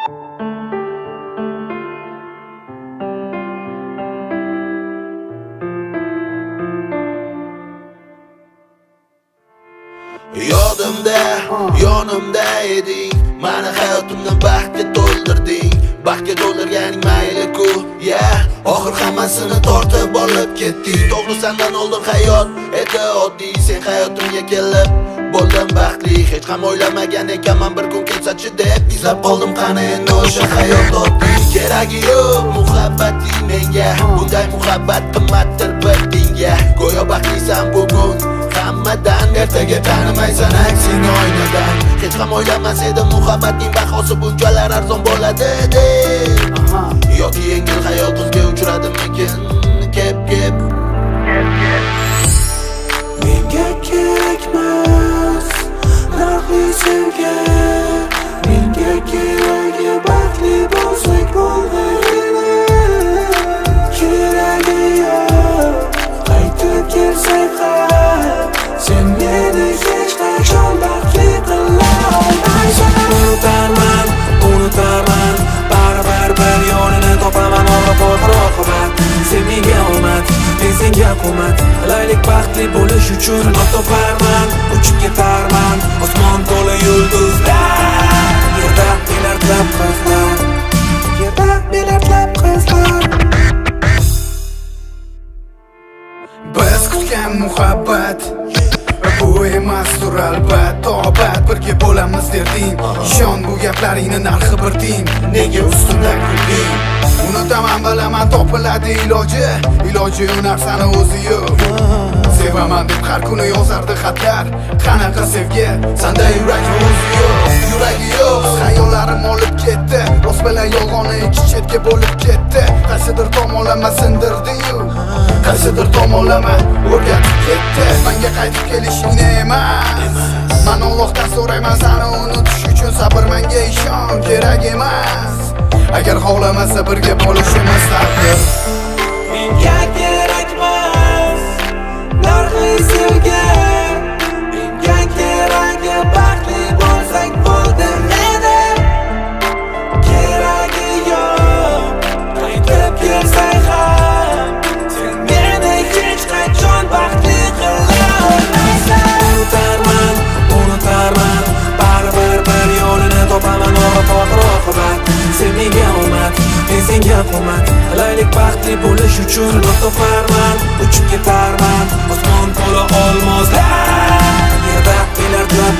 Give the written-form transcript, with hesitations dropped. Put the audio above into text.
Yodimda, yonimda eding, mani hayotimni baxtga to'ldirding. Baxtga to'ldirganing mayli-ku, oxir hammasini tortib olib ketding. To'g'ri, sendan oldin hayot edi oddiy, sen hayotimga kelib bo'ldim baxtli. Hech ham o'ylamagan ekanman bir kun kelsa-chi deb izlab qoldim qani endi o'sha hayot oddiy. Keragi yo'q muhabbating menga, bunday muhabbat qimmatdir bir dinga. Go'yo baxtlisan bugun hammadan, ertaga tanimaysan aksing oynadan. Hech ham o'ylamas edim muhabbatning bahosi bunchalar arzon bo'ladi deb. Yoki yengil hayot bizga uchradimikin kep Menga kerakmas narxli sevgi, menga keragi baxtli bo'lsak bo'lg'aydi. Keragi yo'q qaytib kelsak ham, sen meni hech qachon baxtli qila olmaysan. Unutarman, baribir bir yo'lini topaman. Oxir-oqibat sen menga omad, men senga qo'mat. Qilaylik baxtli bo'lish uchun yo'l toparman, uchib ketarman osmon to'la yulduzlar. Yerda milliardlab qizlar, yerda milliardlab qizlar. Biz kutgan muhabbat bu emas tur albat. Tobat birga bo'lamiz derding, ishon bu gaplaringni narxi bir tiyin. Nega ustimdan kulding? Unutaman bilaman topiladi iloji u narsani o'zi yo'q. Sevaman deb har kuni yozardi xatlar, qanaqa sevgi sanda yurak o'zi yo'q. Yuragi yo'q, xayollarim olib ketdi, rost bilan yolg'onni ikki chetga bo'lib ketdi. Qaysidir tomonlama sindirdi-yu, qaysidir tomonlama o'rgatib ketdi. Menga qaytib kelishingni emas, men Allohdan so'rayman seni unutish uchun sabr, menga ishon, kerak emas. Agar xohlamasa birga bo'lishimiz taqdir. Menga kerakmas narxli sevgi, menga keragi baxtli bo'lsak bo'ldim edi. Keragi yo'q qaytib kelsak ham, sen meni hech qachon baxtli qila olmaysan. Unutarman, baribir bir yo'lini topaman. Oxir-oqibat sen menga omad, men senga qo'mat. Qilaylik baxtli bo'lish uchun yo'l toparman, uchib ketarman osmon to'la olmoslar. Yerda milliardlab